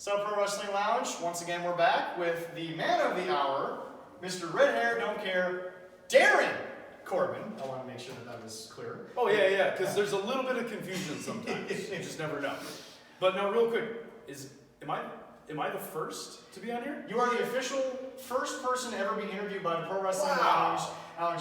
So Pro Wrestling Lounge, once again we're back with the man of the hour, Mr. Red Hair Don't Care, Darin Corbin. I want to make sure that was clear. Oh yeah, because there's a little bit of confusion sometimes. You just never know. But no, real quick, am I the first to be on here? You are the official first person to ever be interviewed by the Pro Wrestling Lounge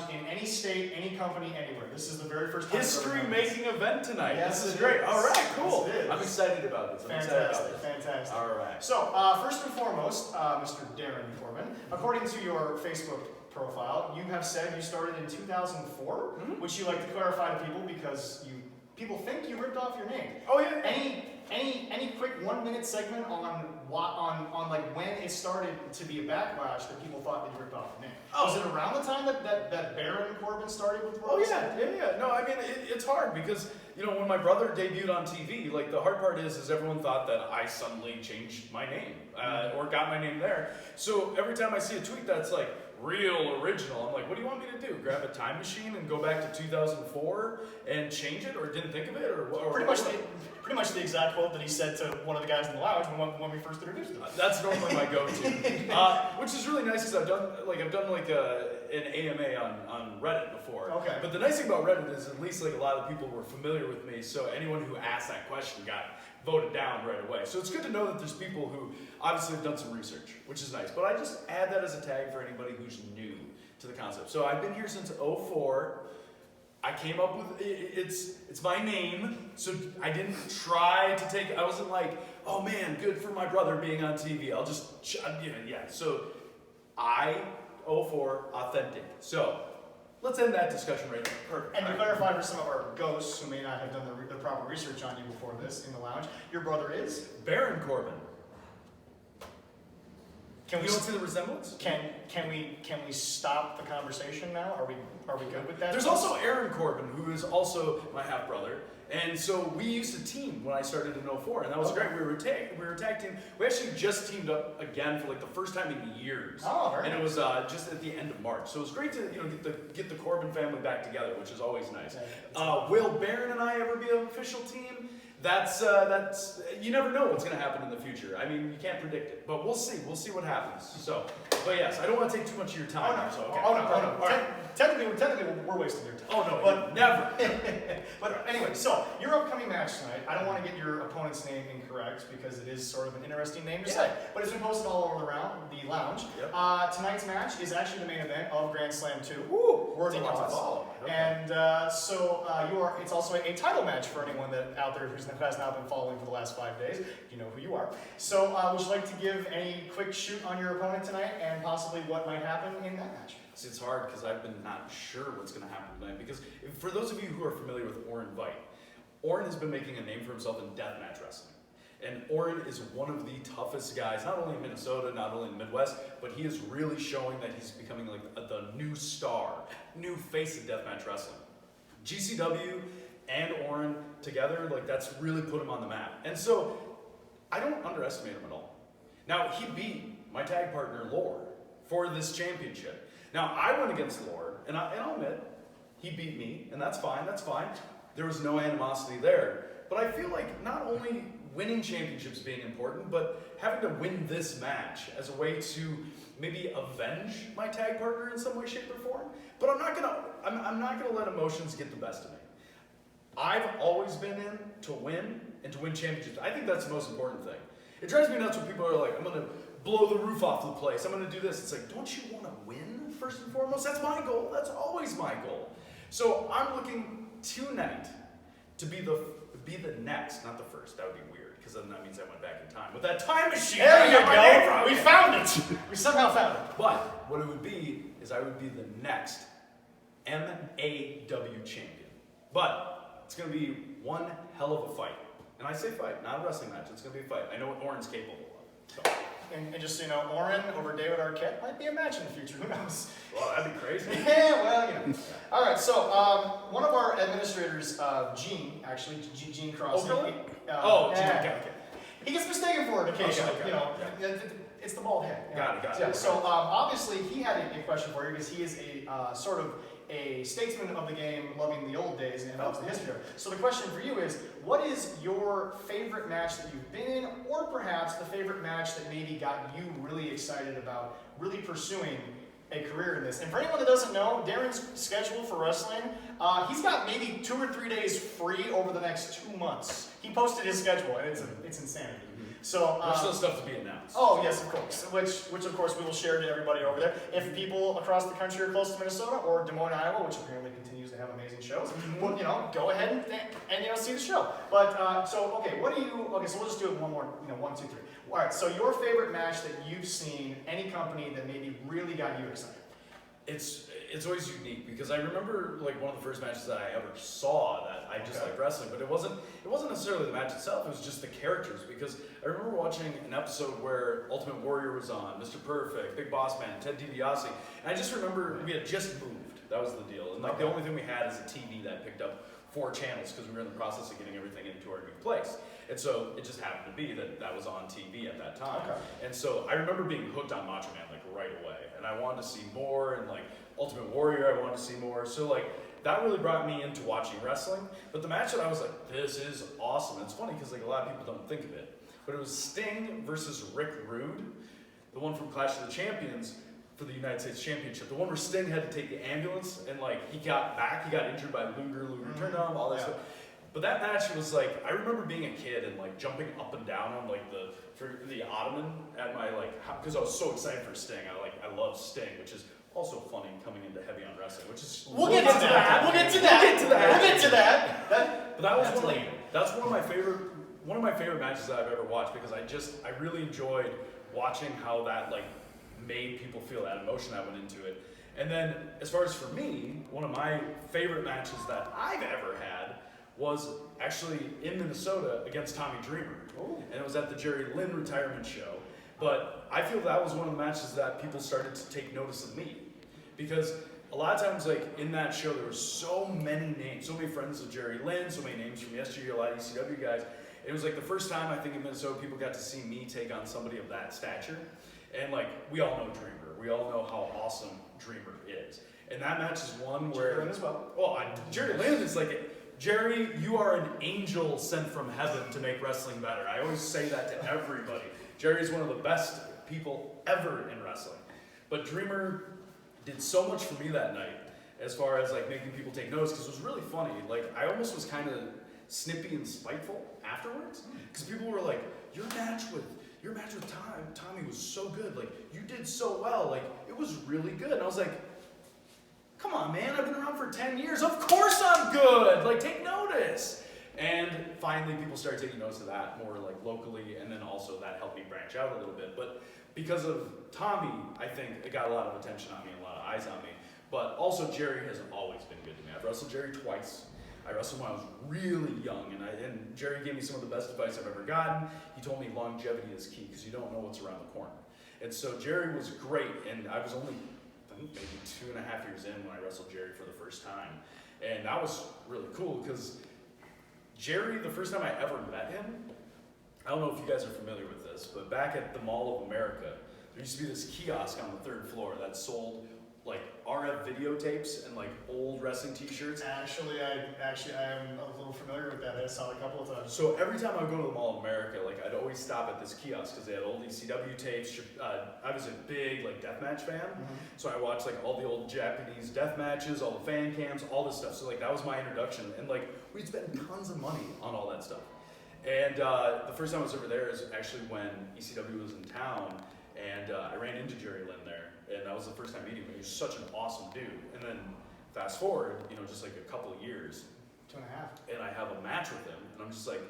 in any state, any company, anywhere. This is the very first time. History-making event tonight. Yes, this is great. All right, cool. Yes, I'm excited about this. Fantastic. All right. So, first and foremost, Mr. Darin Corbin, according to your Facebook profile, you have said you started in 2004, which you like to clarify to people because people think you ripped off your name. Oh yeah. Any quick 1-minute segment on like when it started to be a backlash that people thought that you ripped off your name? Oh. Was it around the time that Darin Corbin started with? Oh yeah. No, I mean it's hard because when my brother debuted on TV, like the hard part is everyone thought that I suddenly changed my name or got my name there. So every time I see a tweet that's like real original, I'm like, what do you want me to do? Grab a time machine and go back to 2004 and change it, or didn't think of it, or pretty much the exact quote that he said to one of the guys in the lounge when we first introduced him. That's normally my go-to, which is really nice because I've done an AMA on Reddit before. Okay. But the nice thing about Reddit is at least like a lot of people were familiar with me, so anyone who asked that question got voted down right away. So it's good to know that there's people who obviously have done some research, which is nice. But I just add that as a tag for anybody who's new to the concept. So I've been here since 2004. I came up with it's my name, so I didn't try to take. I wasn't like, oh man, good for my brother being on TV. I'll just So 04 authentic. So let's end that discussion right there. Perfect. And to clarify for some of our ghosts who may not have done the proper research on you before this in the lounge, your brother is Darin Corbin. Can we don't see the resemblance? Can we stop the conversation now? Are we good with that? There's also Darin Corbin, who is also my half brother, and so we used to team when I started in 2004, and that was great. We were a tag team. We actually just teamed up again for like the first time in years. Oh, very and nice. it was just at the end of March, so it was great to get the Corbin family back together, which is always nice. Will Darin and I ever be an official team? That's you never know what's going to happen in the future. I mean, you can't predict it, but we'll see. We'll see what happens. So, but yes, I don't want to take too much of your time. Oh no. All right. Technically, we're wasting your time. Oh no, but never. But anyway, so your upcoming match tonight. I don't want to get your opponent's name incorrect because it is sort of an interesting name to say. But it's been posted all over the lounge. Yep. Tonight's match is actually the main event of Grand Slam 2. Worthy cause. Okay. And it's also a title match for anyone out there who has now been following for the last 5 days. You know who you are. So would you like to give any quick shoot on your opponent tonight and possibly what might happen in that match? It's hard because I've been not sure what's going to happen tonight. Because for those of you who are familiar with Oren Veidt, Oren has been making a name for himself in deathmatch wrestling. And Oren is one of the toughest guys, not only in Minnesota, not only in the Midwest, but he is really showing that he's becoming like the new star, new face of deathmatch wrestling. GCW and Oren together, like that's really put him on the map. And so I don't underestimate him at all. Now, he beat my tag partner, Leroy, for this championship. Now, I went against Leroy, and I'll admit, he beat me, and that's fine. There was no animosity there. But I feel like not only winning championships being important, but having to win this match as a way to maybe avenge my tag partner in some way, shape, or form. But I'm not gonna let emotions get the best of me. I've always been in to win and to win championships. I think that's the most important thing. It drives me nuts when people are like, I'm gonna blow the roof off the place. I'm gonna do this. It's like, don't you want to win first and foremost? That's my goal. That's always my goal. So I'm looking tonight to be the next, not the first. That would be weird because then that means I went back in time with that time machine. There you go. We found it. We somehow found it. But what it would be is I would be the next MAW champion. But it's gonna be one hell of a fight. And I say fight, not a wrestling match. It's gonna be a fight. I know what Oren's capable of. So. And just so you know, Oren over David Arquette might be a match in the future. Who knows? Well, that'd be crazy. Yeah, well, All right, so one of our administrators, Gene Cross. Oh, really? Gene. Okay. He gets mistaken for it occasionally. Okay. It's the bald head. Got it. Yeah, so obviously he had a question for you because he is a sort of a statesman of the game, loving the old days and loves the history of it. So the question for you is, what is your favorite match that you've been in, or perhaps the favorite match that maybe got you really excited about really pursuing a career in this? And for anyone that doesn't know, Darin's schedule for wrestling, he's got maybe 2 or 3 days free over the next 2 months. He posted his schedule, and it's insanity. So there's still stuff to be announced. Oh yes, of course. Which of course we will share to everybody over there. If people across the country are close to Minnesota or Des Moines, Iowa, which apparently continues to have amazing shows, well, go ahead and see the show. But so okay, so we'll just do it one more, 1, 2, 3. All right. So your favorite match that you've seen, any company that maybe really got you excited? It's always unique because I remember like one of the first matches that I ever saw that I just liked wrestling, but it wasn't necessarily the match itself, it was just the characters, because I remember watching an episode where Ultimate Warrior was on, Mr. Perfect, Big Boss Man, Ted DiBiase, and I just remember we had just moved, that was the deal, and like the only thing we had is a TV that picked up 4 channels because we were in the process of getting everything into our new place. And so it just happened to be that was on TV at that time. Okay. And so I remember being hooked on Macho Man like right away. And I wanted to see more, and like Ultimate Warrior I wanted to see more. So like that really brought me into watching wrestling. But the match that I was like, this is awesome. And it's funny because like a lot of people don't think of it. But it was Sting versus Rick Rude, the one from Clash of the Champions for the United States Championship. The one where Sting had to take the ambulance and like he got injured by Luger turned on, all that stuff. But that match was like, I remember being a kid and like jumping up and down on like the ottoman at my because I was so excited for Sting. I love Sting, which is also funny coming into heavy on wrestling, which is we'll get to that. But that was one of my favorite matches that I've ever watched, because I really enjoyed watching how that like made people feel that emotion that went into it. And then as far as for me, one of my favorite matches that I've ever had was actually in Minnesota against Tommy Dreamer. Ooh. And it was at the Jerry Lynn retirement show. But I feel that was one of the matches that people started to take notice of me. Because a lot of times, like in that show, there were so many names, so many friends of Jerry Lynn, so many names from yesteryear, a lot of ECW guys. It was like the first time I think in Minnesota people got to see me take on somebody of that stature. And like, we all know Dreamer. We all know how awesome Dreamer is. And that match is one where... Jerry Lynn as well. Well, Jerry Lynn is like... Jerry, you are an angel sent from heaven to make wrestling better. I always say that to everybody. Jerry is one of the best people ever in wrestling. But Dreamer did so much for me that night, as far as like making people take notice, because it was really funny. Like I almost was kind of snippy and spiteful afterwards, because people were like, your match with Tommy was so good. Like you did so well. Like it was really good. And I was like, come on, man, I've been around for 10 years. Of course I'm good. Like, take notice. And finally, people started taking notice of that more like locally, and then also that helped me branch out a little bit. But because of Tommy, I think it got a lot of attention on me, a lot of eyes on me. But also, Jerry has always been good to me. I've wrestled Jerry twice. I wrestled when I was really young, and Jerry gave me some of the best advice I've ever gotten. He told me longevity is key, because you don't know what's around the corner. And so Jerry was great, and I was only maybe 2.5 years in when I wrestled Jerry for the first time. And that was really cool, because Jerry, the first time I ever met him, I don't know if you guys are familiar with this, but back at the Mall of America, there used to be this kiosk on the 3rd floor that sold like RF videotapes and like old wrestling t-shirts. Actually, I am a little familiar with that. I saw it a couple of times. So every time I would go to the Mall of America, like I'd always stop at this kiosk because they had old ECW tapes. I was a big like deathmatch fan, so I watched like all the old Japanese death matches, all the fan cams, all this stuff. So like that was my introduction, and like we'd spend tons of money on all that stuff. And the first time I was over there is actually when ECW was in town, and I ran into Jerry Lynn there. And that was the first time meeting him. He was such an awesome dude. And then fast forward, just like a couple of years. 2.5. And I have a match with him, and I'm just like,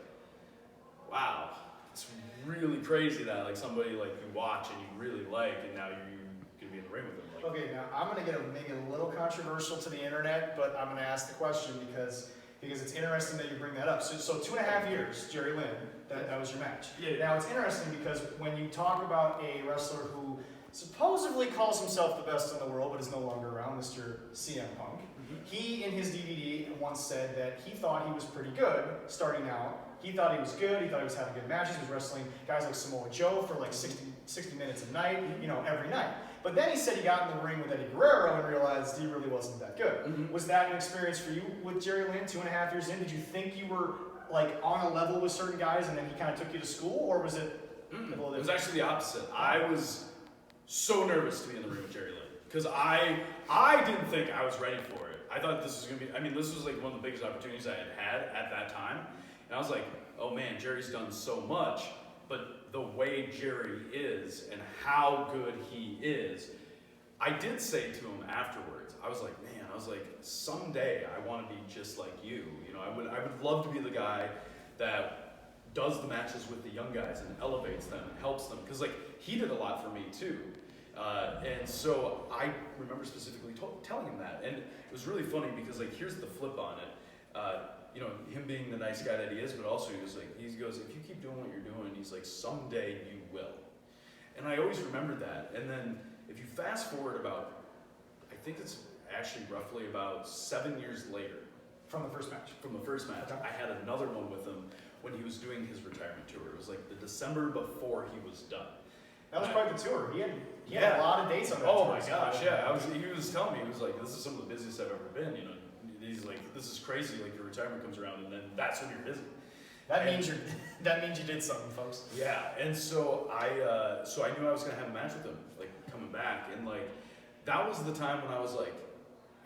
wow, it's really crazy that like somebody like you watch and you really like, and now you're gonna be in the ring with him. Like, okay, now I'm gonna make it a little controversial to the internet, but I'm gonna ask the question because it's interesting that you bring that up. So 2.5 years, Jerry Lynn, that was your match. Yeah. Now it's interesting because when you talk about a wrestler who supposedly calls himself the best in the world, but is no longer around, Mr. CM Punk. He, in his DVD, once said that he thought he was pretty good starting out. He thought he was good, he thought he was having good matches, he was wrestling guys like Samoa Joe for like 60 minutes a night, every night. But then he said he got in the ring with Eddie Guerrero and realized he really wasn't that good. Was that an experience for you with Jerry Lynn 2.5 years in? Did you think you were like on a level with certain guys and then he kind of took you to school, or was it a little different? It was actually the opposite. I was so nervous to be in the ring with Jerry Lynn because I didn't think I was ready for it. I thought this was going to be, this was like one of the biggest opportunities I had at that time. And I was like, oh man, Jerry's done so much, but the way Jerry is and how good he is, I did say to him afterwards, I was like, someday I want to be just like you. I would love to be the guy that does the matches with the young guys and elevates them and helps them. Because he did a lot for me too. And so I remember specifically telling him that. And it was really funny because here's the flip on it. Him being the nice guy that he is, but also he goes, if you keep doing what you're doing, he's like, someday you will. And I always remembered that. And then if you fast forward about, I think it's actually roughly about 7 years later. From the first match? From the first match. Okay. I had another one with him when he was doing his retirement tour. It was like the December before he was done. That was quite the tour. He had a lot of dates on that tour. Oh my gosh, yeah. He was telling me, he was like, this is some of the busiest I've ever been, He's like, this is crazy, your retirement comes around and then that's when you're busy. That means you did something, folks. Yeah, and so I knew I was gonna have a match with him, coming back, and that was the time when I was like,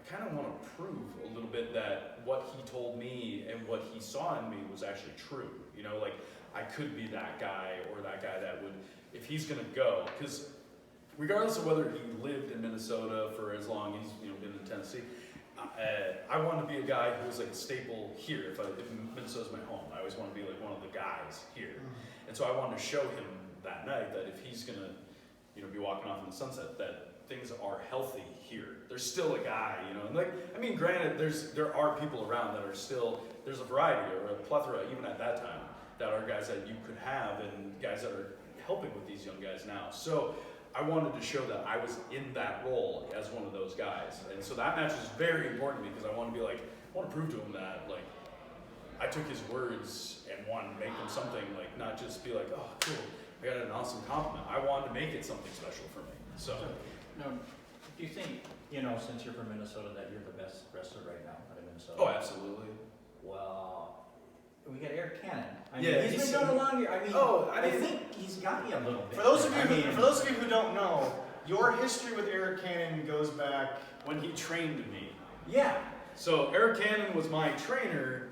I kind of want to prove a little bit that what he told me and what he saw in me was actually true. I could be that guy or that guy that would, if he's gonna go, because regardless of whether he lived in Minnesota for as long he's been in Tennessee. I wanted to be a guy who was a staple here. If Minnesota's my home, I always want to be one of the guys here. And so I wanted to show him that night that if he's gonna, be walking off in the sunset, that things are healthy here. There's still a guy, and granted, there are people around that are still, there's a variety or a plethora even at that time that are guys that you could have and guys that are helping with these young guys now. So I wanted to show that I was in that role as one of those guys. And so that match was very important because I want to be I want to prove to him that I took his words and wanted to make them something, not just be oh cool, I got an awesome compliment. I wanted to make it something special for me. So now, do you think, since you're from Minnesota, that you're the best wrestler right now out of Minnesota? Oh, absolutely. Well, we got Eric Cannon. He's been done a long year. I think he's got you a little bit. For those of you who don't know, your history with Eric Cannon goes back when he trained me. Yeah. So Eric Cannon was my trainer,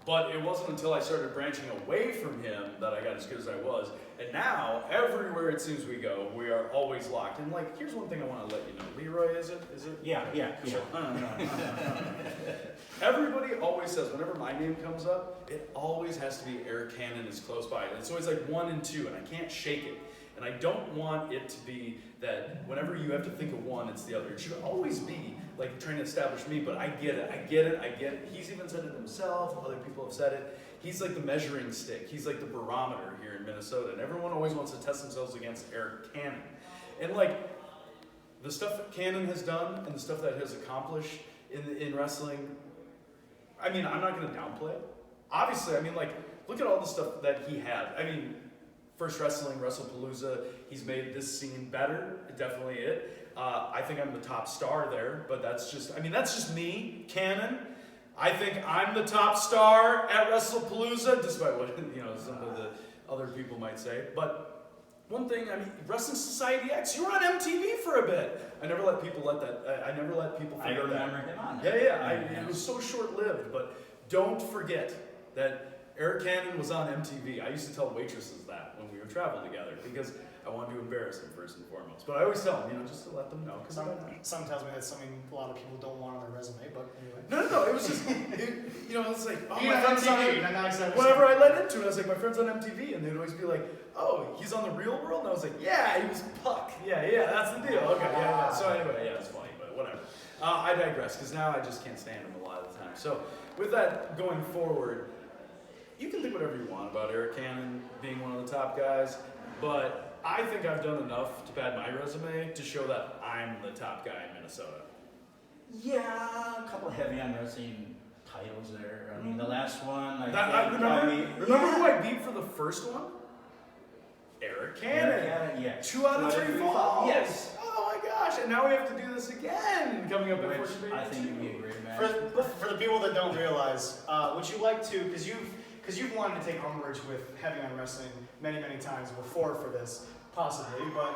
but it wasn't until I started branching away from him that I got as good as I was. And now, everywhere it seems we go, we are always locked. And here's one thing I want to let you know. Leroy, is it? Yeah. Sure. Everybody always says, whenever my name comes up, it always has to be Eric Cannon is close by. And it's always 1 and 2, and I can't shake it. And I don't want it to be that whenever you have to think of one, it's the other. It should always be trying to establish me, but I get it. He's even said it himself, other people have said it. He's the measuring stick. He's the barometer here in Minnesota. And everyone always wants to test themselves against Eric Cannon. And the stuff that Cannon has done and the stuff that he has accomplished in wrestling, I'm not going to downplay it. Obviously, look at all the stuff that he had. First Wrestling, WrestlePalooza, he's made this scene better, definitely it. I think I'm the top star there, but that's just me, Cannon. I think I'm the top star at WrestlePalooza, despite what some of the other people might say. But one thing, Wrestling Society X, you were on MTV for a bit. I never let people forget that. I remember him on that. It was so short-lived, but don't forget that Eric Cannon was on MTV. I used to tell waitresses that when we would travel together because I wanted to embarrass them first and foremost. But I always tell them, just to let them know. Some tells me that's something a lot of people don't want on their resume, but anyway. No. It was just, it's oh, my friend's on MTV. Whenever I led into it, I was my friend's on MTV, and they'd always be oh, he's on The Real World? And I was yeah, he was Puck. Yeah, that's the deal. Okay, yeah. So anyway, it's funny, but whatever. I digress, because now I just can't stand him a lot of the time. So with that going forward, you can think whatever you want about Eric Cannon being one of the top guys, but I think I've done enough to pad my resume to show that I'm the top guy in Minnesota. Yeah, a couple of heavy on wrestling titles there. I mean, the last one, Remember who I beat for the first one? Eric Cannon. Yeah. 2 out of 3 falls. Yes. Oh my gosh! And now we have to do this again, coming up at Which Fortune I think would be a great match. For the people that don't realize, would you like to, because you've wanted to take umbrage with heavy on wrestling many times before for this, possibly, but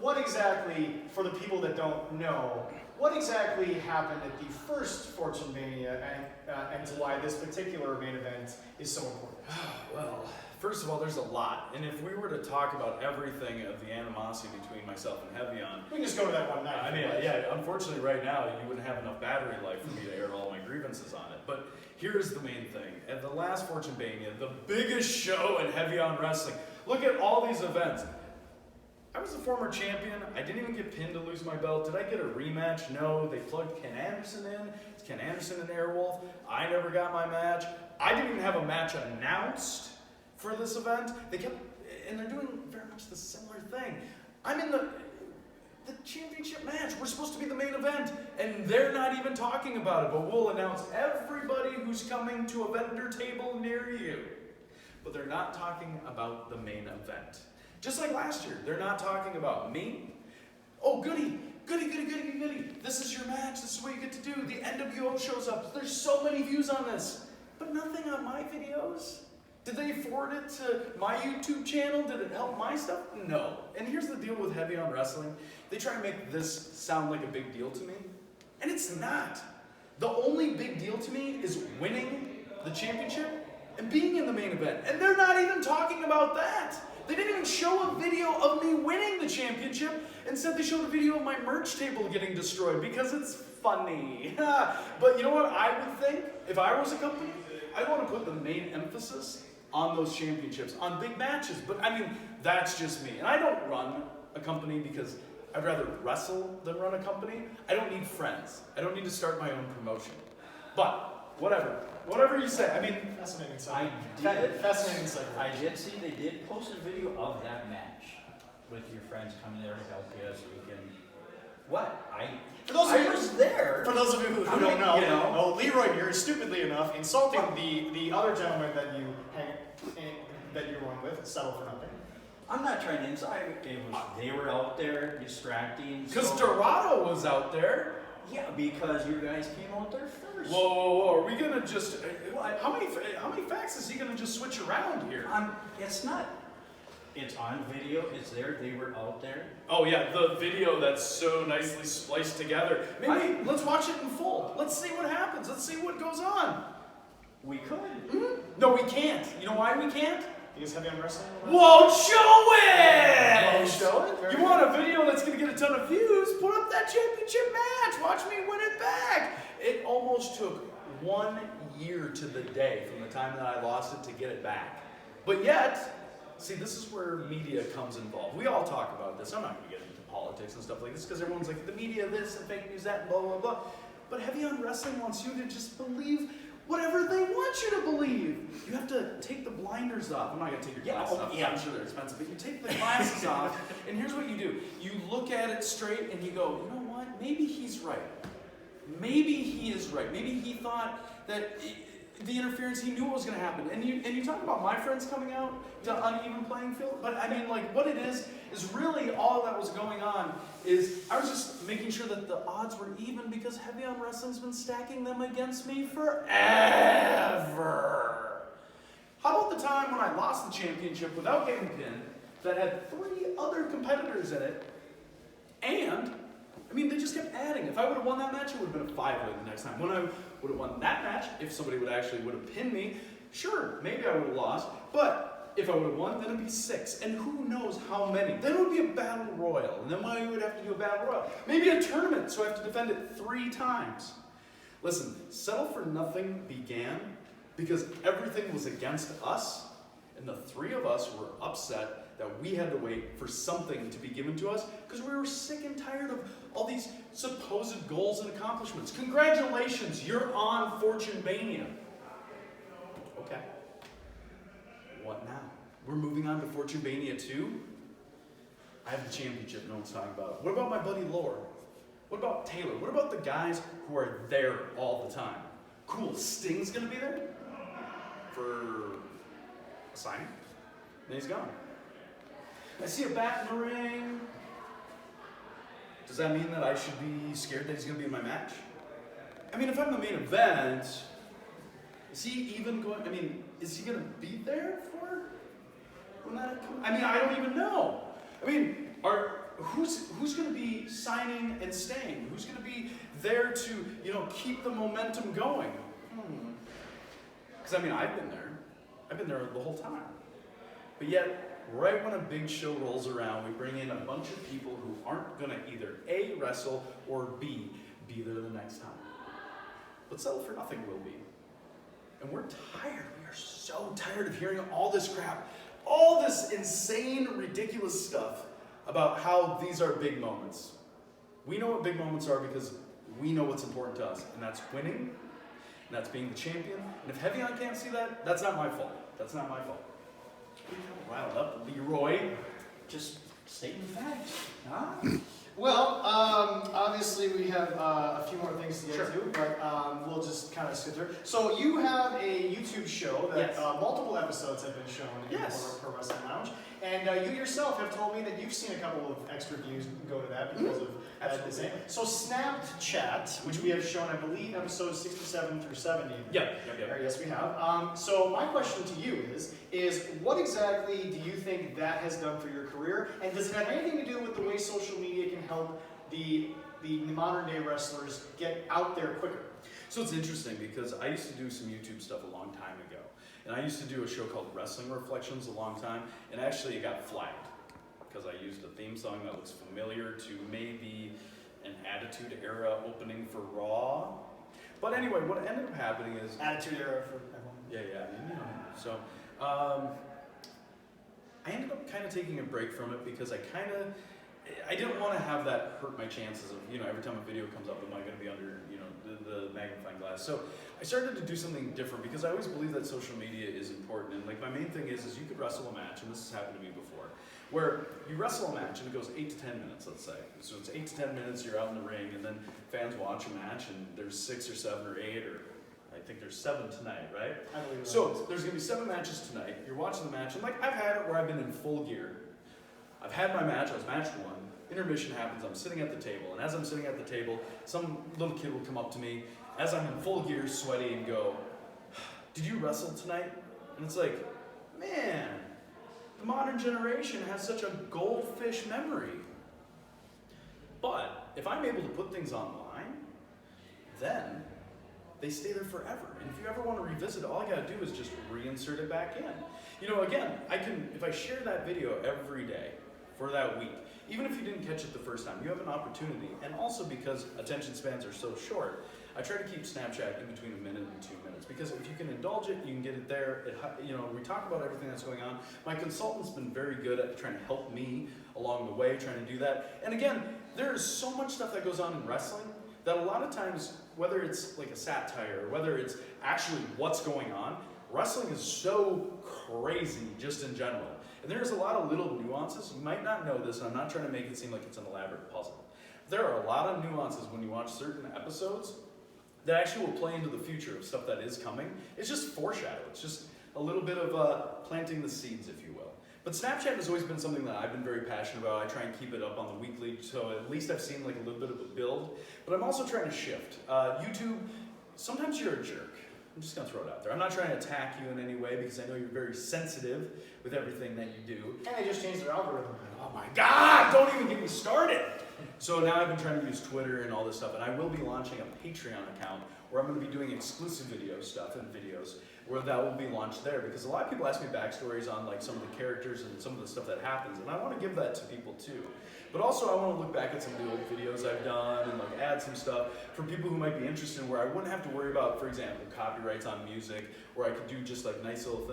what exactly, for the people that don't know, what exactly happened at the first Fortune Mania and why this particular main event is so important? Well, first of all, there's a lot, and if we were to talk about everything of the animosity between myself and Heavyon, We can just go to that one night. I mean, yeah, unfortunately right now you wouldn't have enough battery life for me to air all my grievances on it. But here's the main thing. At the last Fortune Mania, the biggest show in heavy on wrestling, look at all these events. I was a former champion. I didn't even get pinned to lose my belt. Did I get a rematch? No. They plugged Ken Anderson in. It's Ken Anderson and Airwolf. I never got my match. I didn't even have a match announced for this event. They kept, and they're doing very much the similar thing. I'm in the championship match. We're supposed to be the main event, and they're not even talking about it, but we'll announce everybody who's coming to a vendor table near you. But they're not talking about the main event. Just like last year, they're not talking about me. Oh, goody. This is your match. This is what you get to do. The NWO shows up. There's so many views on this, but nothing on my videos. Did they forward it to my YouTube channel? Did it help my stuff? No. And here's the deal with Heavy on Wrestling. They try to make this sound like a big deal to me, and it's not. The only big deal to me is winning the championship and being in the main event. And they're not even talking about that. They didn't even show a video of me winning the championship. Instead, they showed a video of my merch table getting destroyed because it's funny. But you know what I would think? If I was a company, I'd want to put the main emphasis on those championships, on big matches. But I mean, that's just me. And I don't run a company because I'd rather wrestle than run a company. I don't need friends. I don't need to start my own promotion. But whatever you say. I mean, Fascinating I segment. Fascinating segment. I did see they did post a video of that match with your friends coming there to help you so you can. For those of you, was there. For those of you who I mean, don't know, you know. Leroy here is stupidly enough insulting the other gentleman that you run with, Settle for Nothing. I'm not trying to inside. They were out there distracting. because Dorado was out there. Yeah, because you guys came out there first. Whoa, are we gonna just, how many facts is he gonna just switch around here? It's not. It's on video. It's there. They were out there. Oh yeah, the video that's so nicely spliced together. Maybe let's watch it in full. Let's see what happens. Let's see what goes on. We could. No, we can't. You know why we can't? Because Heavy on Wrestling? Won't show it! Won't show it? You want a video that's gonna get a ton of views? Put up that championship match. Watch me win it back. It almost took 1 year to the day from the time that I lost it to get it back. But yet, see, this is where media comes involved. We all talk about this. I'm not going to get into politics and stuff like this because everyone's like, the media this and fake news that and blah, blah, blah. But Heavy on Wrestling wants you to just believe whatever they want you to believe. You have to take the blinders off. I'm not going to take your glasses off. Yeah. I'm sure they're expensive. But you take the glasses off, and here's what you do. You look at it straight, and you go, you know what? Maybe he's right. Maybe he is right. Maybe he thought that the interference, he knew what was going to happen. And you talk about my friends coming out to uneven playing field, but I mean, like, what it is really all that was going on is I was just making sure that the odds were even because Heavy on Wrestling's been stacking them against me forever. How about the time when I lost the championship without getting pinned that had 3 other competitors in it, and I mean, they just kept adding. If I would have won that match, it would have been a 5-way the next time. When I would have won that match, if somebody would have pinned me, sure, maybe I would have lost. But if I would have won, then it'd be 6. And who knows how many. Then it would be a battle royal. And then I would have to do a battle royal. Maybe a tournament, so I have to defend it 3 times. Listen, Settle for Nothing began because everything was against us. And the 3 of us were upset that we had to wait for something to be given to us because we were sick and tired of all these supposed goals and accomplishments. Congratulations, you're on Fortune Mania. Okay. What now? We're moving on to Fortune Mania 2? I have the championship, no one's talking about it. What about my buddy Leroy? What about Taylor? What about the guys who are there all the time? Cool, Sting's gonna be there for a signing, then he's gone. I see a bat in the ring. Does that mean that I should be scared that he's gonna be in my match? I mean, if I'm the main event, is he even going, is he gonna be there for when that comes? I mean, I don't even know. I mean, who's going to be signing and staying? Who's going to be there to, keep the momentum going? Because I've been there. I've been there the whole time. But yet, right when a big show rolls around, we bring in a bunch of people who aren't going to either A, wrestle, or B, be there the next time. But Settle for Nothing will be. And we're tired. We are so tired of hearing all this crap. All this insane, ridiculous stuff about how these are big moments. We know what big moments are because we know what's important to us, and that's winning, and that's being the champion. And if Heavy On can't see that, that's not my fault. That's not my fault. Riled up, Leroy. Just stating facts, huh? Well, obviously we have a few more things to get Sure. to, but we'll just kind of skip through. So you have a YouTube show that Yes. Multiple episodes have been shown in Yes. Pro Wrestling Lounge, and you yourself have told me that you've seen a couple of extra views go to that because of Absolutely. the same. So Snapped Chat, which we have shown, I believe, episodes 67 through 70. Yep. Yes, we have. So my question to you is what exactly do you think that has done for your career, and does it have anything to do with the way social media can help the modern day wrestlers get out there quicker? So it's interesting because I used to do some YouTube stuff a long time ago. And I used to do a show called Wrestling Reflections a long time, and actually it got flagged because I used a theme song that looks familiar to maybe an Attitude Era opening for Raw. But anyway, what ended up happening is... Attitude Era for everyone. Yeah. So, I ended up kind of taking a break from it because I didn't want to have that hurt my chances of, every time a video comes up, am I going to be under, the magnifying glass? So I started to do something different because I always believe that social media is important. And like my main thing is you could wrestle a match, and this has happened to me before, where you wrestle a match and it goes 8 to 10 minutes, let's say. So it's 8 to 10 minutes, you're out in the ring, and then fans watch a match, and there's 6 or 7 or 8, or I think there's 7 tonight, right? I believe So there's gonna be 7 matches tonight. You're watching the match, and like I've had it where I've been in full gear. I've had my match, I was match 1. Intermission happens, I'm sitting at the table, and as I'm sitting at the table, some little kid will come up to me as I'm in full gear, sweaty, and go, "Did you wrestle tonight?" And it's like, man, the modern generation has such a goldfish memory. But if I'm able to put things online, then they stay there forever. And if you ever want to revisit it, all I gotta do is just reinsert it back in. Again, if I share that video every day for that week, even if you didn't catch it the first time, you have an opportunity. And also because attention spans are so short, I try to keep Snapchat in between 1 minute and 2 minutes, because if you can indulge it, you can get it there. We talk about everything that's going on. My consultant's been very good at trying to help me along the way, trying to do that. And again, there's so much stuff that goes on in wrestling that a lot of times, whether it's like a satire, or whether it's actually what's going on, wrestling is so crazy just in general. And there's a lot of little nuances. You might not know this, and I'm not trying to make it seem like it's an elaborate puzzle. There are a lot of nuances when you watch certain episodes that actually will play into the future of stuff that is coming. It's just foreshadow. It's just a little bit of planting the seeds, if you will. But Snapchat has always been something that I've been very passionate about. I try and keep it up on the weekly, so at least I've seen like a little bit of a build. But I'm also trying to shift. YouTube, sometimes you're a jerk. I'm just gonna throw it out there. I'm not trying to attack you in any way because I know you're very sensitive with everything that you do. And they just changed their algorithm. Oh my God, don't even get me started. So now I've been trying to use Twitter and all this stuff, and I will be launching a Patreon account where I'm going to be doing exclusive video stuff and videos where that will be launched there, because a lot of people ask me backstories on like some of the characters and some of the stuff that happens, and I want to give that to people too. But also I want to look back at some of the old videos I've done and like add some stuff for people who might be interested, where I wouldn't have to worry about, for example, copyrights on music, where I could do just like nice little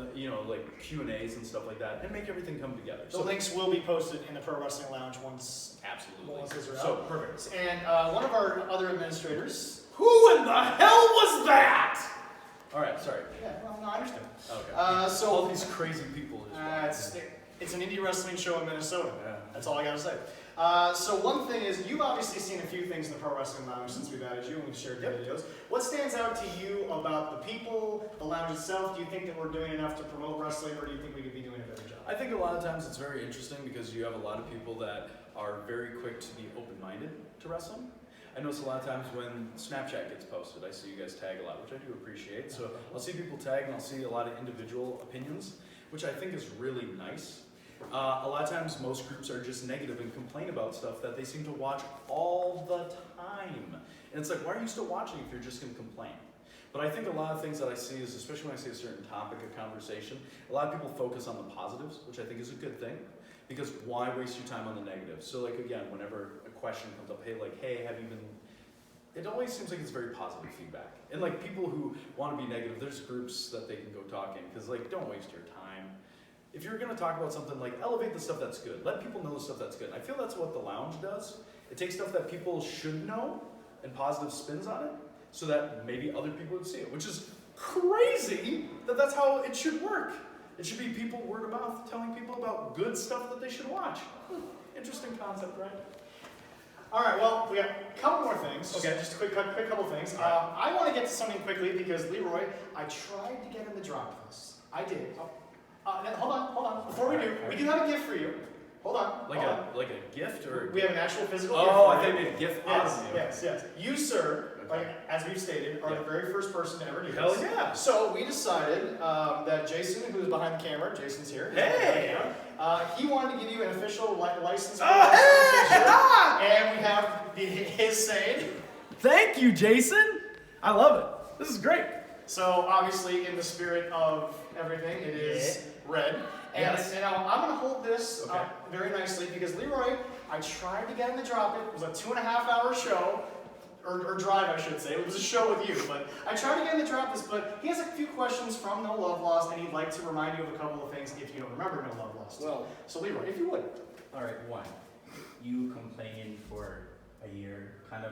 like Q&As and stuff like that, and make everything come together. The links will be posted in the Pro Wrestling Lounge once those are out. So perfect. And one of our other administrators. Who in the hell was that? All right, sorry. Yeah, well, no, I understand. Okay. So all these crazy people. It's an indie wrestling show in Minnesota. Yeah. That's all I gotta say. So one thing is, you've obviously seen a few things in the Pro Wrestling Lounge since we've added you and we've shared your videos. What stands out to you about the people, the lounge itself? Do you think that we're doing enough to promote wrestling, or do you think we could be doing a better job? I think a lot of times it's very interesting because you have a lot of people that are very quick to be open-minded to wrestling. I notice a lot of times when Snapchat gets posted, I see you guys tag a lot, which I do appreciate. So I'll see people tag and I'll see a lot of individual opinions, which I think is really nice. A lot of times most groups are just negative and complain about stuff that they seem to watch all the time. And it's like, why are you still watching if you're just going to complain? But I think a lot of things that I see is, especially when I see a certain topic of conversation, a lot of people focus on the positives, which I think is a good thing. Because why waste your time on the negatives? So like again, whenever a question comes up, hey, have you been... It always seems like it's very positive feedback. And like people who want to be negative, there's groups that they can go talk in, because like, don't waste your time. If you're going to talk about something, like elevate the stuff that's good. Let people know the stuff that's good. I feel that's what the lounge does. It takes stuff that people should know and positive spins on it, so that maybe other people would see it, which is crazy that that's how it should work. It should be people word of mouth telling people about good stuff that they should watch. Interesting concept, right? All right, well, we got a couple more things. Okay. Just a quick couple things. All right. I want to get to something quickly because Leroy, I tried to get him to drop this. I did. Hold on. Before we do, we do have a gift for you. Hold on. Like a gift or? We have an actual physical gift. Oh, for I you. think maybe a gift. Yes. You, sir, Okay. like as we've stated, are Yeah. the very first person to ever do this. Hell yeah. So we decided that Jason, who's behind the camera, Jason's here. Hey! He wanted to give you an official license. Oh, hey! And we have his saying. Thank you, Jason. I love it. This is great. So obviously, in the spirit of everything, it is red. And Yes. now I'm going to hold this Okay. very nicely because Leroy, I tried to get him to drop it. It was a 2.5-hour show. Or drive, I should say. It was a show with you, but I tried to get him to drop this, but he has a few questions from No Love Lost, and he'd like to remind you of a couple of things if you don't remember No Love Lost. Well, So Leroy, if you would. all right, one, you complained for a year, kind of,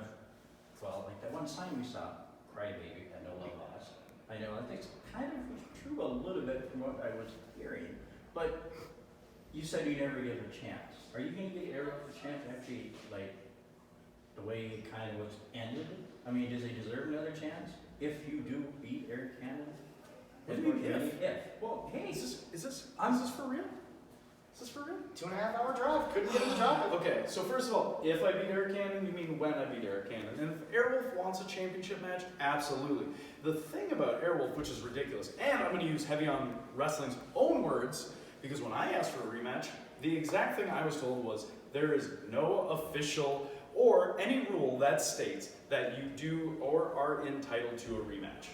well, like that one time we saw Crybaby at No Love Lost. I know, I think it's kind of was true a little bit from what I was hearing, but you said you never gave her a chance. Are you going to give Errol a chance to actually, like, the way it kind of was ended? I mean, does he deserve another chance if you do beat Eric Cannon? What do you mean if? Well, hey, Is this for real? Is this for real? 2.5-hour drive. Couldn't get him to drop it. Okay, so first of all, if I beat Eric Cannon, you mean when I beat Eric Cannon. And if Airwolf wants a championship match, absolutely. The thing about Airwolf, which is ridiculous, and I'm going to use heavy on wrestling's own words, because when I asked for a rematch, the exact thing I was told was, there is no official or any rule that states that you do or are entitled to a rematch.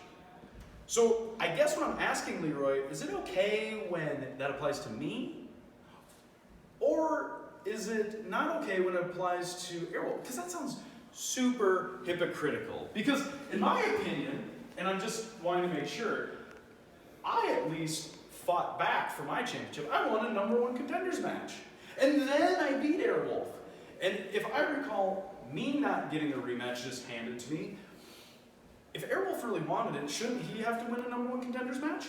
So I guess what I'm asking, Leroy, is it okay when that applies to me? Or is it not okay when it applies to Airwolf? Because that sounds super hypocritical. Because in my opinion, and I'm just wanting to make sure, I at least fought back for my championship. I won a #1 contenders match. And then I beat Airwolf. And if I recall me not getting a rematch just handed to me, if Airwolf really wanted it, shouldn't he have to win a #1 contenders match?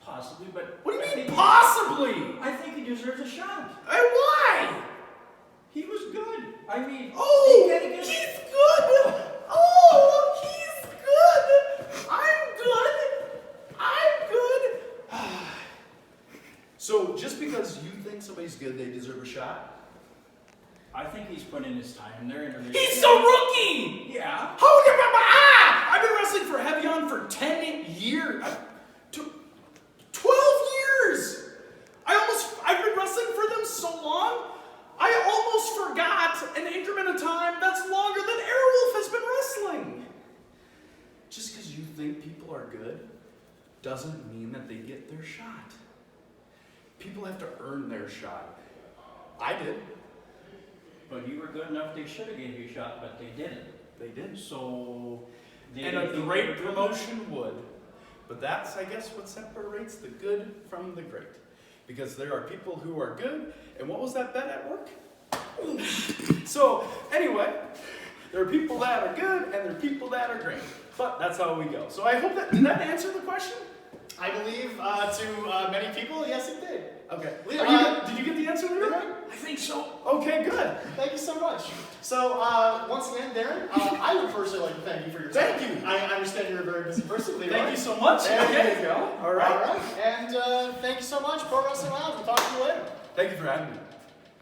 possibly, but What do I you mean think possibly? I think he deserves a shot. Why? He was good. I mean, Oh, he gotta get- he's good. Oh, he's good. I'm good. So just because you think somebody's good, they deserve a shot? I think he's put in his time. They're in a He's a rookie. Yeah. How do you remember? I've been wrestling for Heavy On for 10 years. 12 years. I've been wrestling for them so long, I almost forgot an increment of time that's longer than Airwolf has been wrestling. Just because you think people are good doesn't mean that they get their shot. People have to earn their shot. I did. But you were good enough. They should have gave you a shot, but they didn't. They did. So. And a great promotion would. But that's, I guess, what separates the good from the great. Because there are people who are good, and what was that bet at work? So, anyway, there are people that are good, and there are people that are great. But that's how we go. So I hope that, did that answer the question? I believe to many people, yes, it did. Okay. Leroy, Did you get the answer, Leroy? I think so. Okay, good. Thank you so much. So, once again, Darin, I would personally like to thank you for your time. Thank you. I understand you're a very busy person, Leroy. Thank you so much. There you go. All right. All right. And thank you so much, Pro Wrestling Lounge. We'll talk to you later. Thank you for having me.